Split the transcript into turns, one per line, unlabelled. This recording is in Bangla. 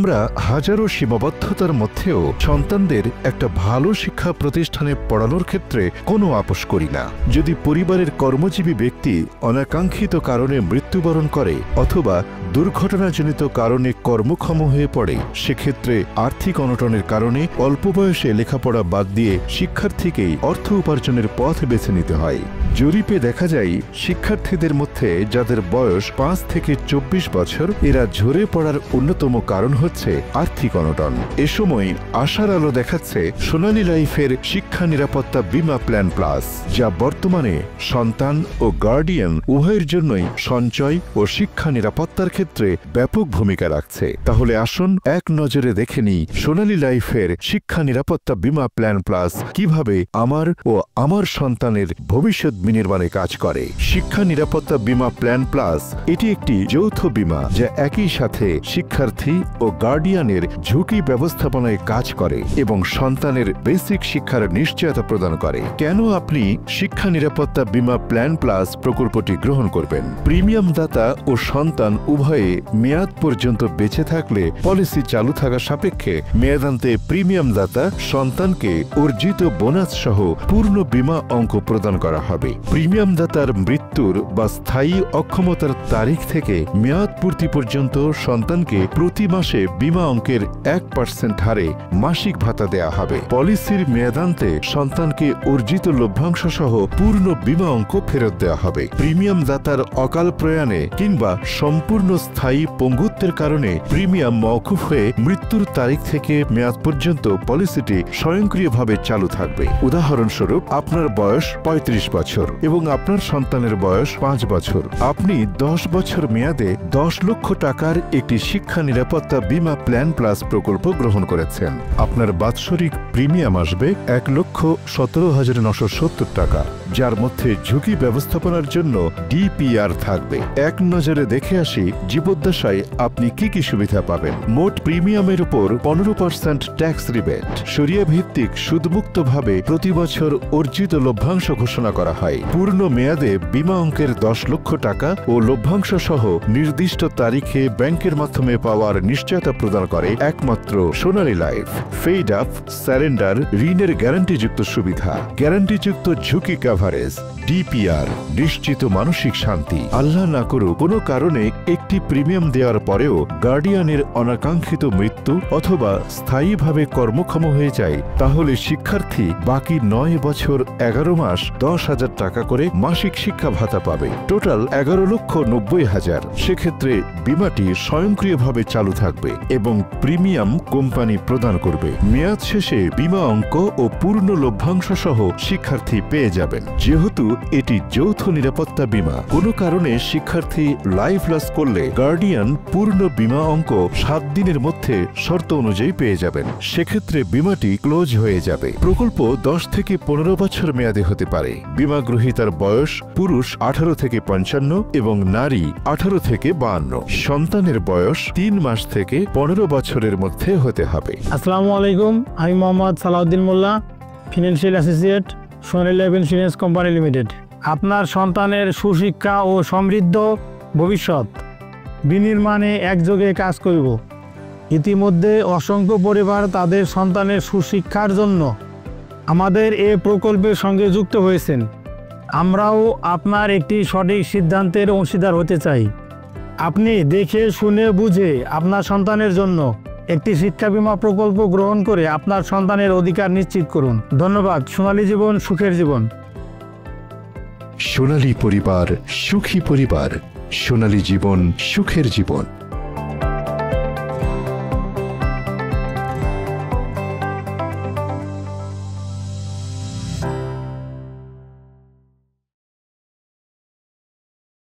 আমরা হাজারো সীমাবদ্ধতার মধ্যেও সন্তানদের একটা ভালো শিক্ষা প্রতিষ্ঠানে পড়ানোর ক্ষেত্রে কোনো আপোষ করি না। যদি পরিবারের কর্মজীবী ব্যক্তি অনাকাঙ্ক্ষিত কারণে মৃত্যুবরণ করে অথবা দুর্ঘটনাজনিত কারণে কর্মক্ষম হয়ে পড়ে, সেক্ষেত্রে আর্থিক অনটনের কারণে অল্প বয়সে লেখাপড়া বাদ দিয়ে শিক্ষার্থীকেই অর্থ উপার্জনের পথ বেছে নিতে হয়। জরিপে দেখা যায়, শিক্ষার্থীদের মধ্যে যাদের বয়স 5 থেকে 24 বছর, এরা ঝরে পড়ার অন্যতম কারণ হচ্ছে আর্থিক অনটন। এ সময় আশার আলো দেখাচ্ছে সোনালী লাইফের শিক্ষা নিরাপত্তা বীমা প্ল্যান প্লাস, যা বর্তমানে সন্তান ও গার্ডিয়ান উভয়ের জন্যই সঞ্চয় ও শিক্ষা নিরাপত্তার ক্ষেত্রে ব্যাপক ভূমিকা রাখছে। তাহলে আসুন এক নজরে দেখে নিই সোনালী লাইফের শিক্ষা নিরাপত্তা বীমা প্ল্যান প্লাস কিভাবে আমার ও আমার সন্তানের ভবিষ্যৎ বিনির্মাণে কাজ করে। শিক্ষা নিরাপত্তা বীমা প্ল্যান প্লাস এটি একটি যৌথ বীমা যা একই সাথে শিক্ষার্থী ও গার্ডিয়ানের ঝুঁকি ব্যবস্থাপনায় কাজ করে এবং সন্তানের বেসিক শিক্ষার নিশ্চয়তা প্রদান করে। কেন আপনি শিক্ষা নিরাপত্তা বীমা প্ল্যান প্লাস প্রকল্পটি গ্রহণ করবেন? প্রিমিয়াম দাতা ও সন্তান উভয়ে মেয়াদ পর্যন্ত বেঁচে থাকলে পলিসি চালু থাকা সাপেক্ষে মেয়াদান্তে প্রিমিয়াম দাতা সন্তানকে অর্জিত বোনাস সহ পূর্ণ বীমা অঙ্ক প্রদান করা হবে। প্রিমিয়াম দাতার মৃত্যুর বা স্থায়ী অক্ষমতার তারিখ থেকে মেয়াদ পূর্তি পর্যন্ত সন্তানকে প্রতি মাসে বীমা অঙ্কের 1% হারে মাসিক ভাতা দেয়া হবে। পলিসির মেয়াদান্তে সন্তানকে অর্জিত লভ্যাংশ সহ পূর্ণ বীমা অঙ্ক ফেরত দেওয়া হবে। প্রিমিয়াম দাতার অকাল প্রয়াণে কিংবা সম্পূর্ণ স্থায়ী পঙ্গুত্বের কারণে প্রিমিয়াম মওকুফ হয়ে মৃত্যুর তারিখ থেকে মেয়াদ পর্যন্ত পলিসিটি স্বয়ংক্রিয়ভাবে চালু থাকবে। উদাহরণস্বরূপ, আপনার বয়স 35 বছর এবং আপনার সন্তানের বয়স 5 বছর। আপনি 10 বছর মেয়াদে 10 লক্ষ টাকার একটি শিক্ষা নিরাপত্তা বীমা প্ল্যান প্লাস প্রকল্প গ্রহণ করেছেন। আপনার বাৎসরিক প্রিমিয়াম আসবে 1,17,970 টাকা, যার মধ্যে ঝুঁকি ব্যবস্থাপনার জন্য ডিপিআর থাকবে। এক নজরে দেখে আসি জীবদ্দশায় আপনি কি কি সুবিধা পাবেন। মোট প্রিমিয়ামের উপর 15% ট্যাক্স রিবেট, শরিয়া ভিত্তিক সুদমুক্তভাবে প্রতি বছর অর্জিত লভ্যাংশ ঘোষণা করা হয়। পূর্ণ মেয়াদে বীমা অঙ্কের 10 লক্ষ টাকা ও লভ্যাংশ সহ নির্দিষ্ট তারিখে ব্যাংকের মাধ্যমে পাওয়ার নিশ্চয়তা প্রদান করে একমাত্র সোনালী লাইফ। ফেড আপ, স্যারেন্ডার, ঋণের গ্যারান্টিযুক্ত সুবিধা, গ্যারান্টিযুক্ত ঝুঁকি কভারেজ, ডিপিআর, নিশ্চিত মানসিক শান্তি। আল্লাহ না করুক কোনো কারণে একটি প্রিমিয়াম দেওয়ার পরেও গার্ডিয়ানের অনাকাঙ্ক্ষিত মৃত্যু অথবা স্থায়ীভাবে কর্মক্ষম হয়ে যায়, তাহলে শিক্ষার্থী বাকি 9 বছর 11 মাস 10,000 টাকা করে মাসিক শিক্ষা ভাতা পাবে। টোটাল 11,90,000। সেক্ষেত্রে বীমাটি স্বয়ংক্রিয়ভাবে চালু থাকবে এবং প্রিমিয়াম কোম্পানি প্রদান করবে। মেয়াদ শেষে বীমা অঙ্ক ও পূর্ণ লভ্যাংশ সহ শিক্ষার্থী পেয়ে যাবেন। যেহেতু এটি যৌথ নিরাপত্তা বীমা, কোনো কারণে শিক্ষার্থী লাইফ লস করলে গার্ডিয়ান পূর্ণ বীমা অঙ্ক 7 দিনের মধ্যে শর্ত অনুযায়ী পেয়ে যাবেন। সেক্ষেত্রে বীমাটি ক্লোজ হয়ে যাবে। প্রকল্প 10 থেকে 15 বছর মেয়াদে হতে পারে। বীমা গ্রহীতার বয়স পুরুষ 18 থেকে 55 এবং নারী 18 থেকে 52। সন্তানের বয়স 3 মাস থেকে 15 বছরের মধ্যে হতে হবে।
আসসালামু আলাইকুম, আমি মোহাম্মদ সালাউদ্দিন মোল্লা, ফিনান্সিয়াল অ্যাসোসিয়েট, সোনালী লাইফ ইন্স্যুরেন্স কোম্পানি লিমিটেড। আপনার সন্তানের সুশিক্ষা ও সমৃদ্ধ ভবিষ্যৎ বিনির্মাণে একযোগে কাজ করব। ইতিমধ্যে অসংখ্য পরিবার তাদের সন্তানের সুশিক্ষার জন্য আমাদের এই প্রকল্পের সঙ্গে যুক্ত হয়েছেন। আমরাও আপনার একটি সঠিক সিদ্ধান্তের অংশীদার হতে চাই। আপনি দেখে শুনে বুঝে আপনার সন্তানের জন্য একটি শিক্ষা বীমা প্রকল্প গ্রহণ করে আপনার সন্তানের অধিকার নিশ্চিত করুন। ধন্যবাদ। সোনালী জীবন, সুখের জীবন।
সোনালী পরিবার, সুখী পরিবার। সোনালী জীবন, সুখের জীবন।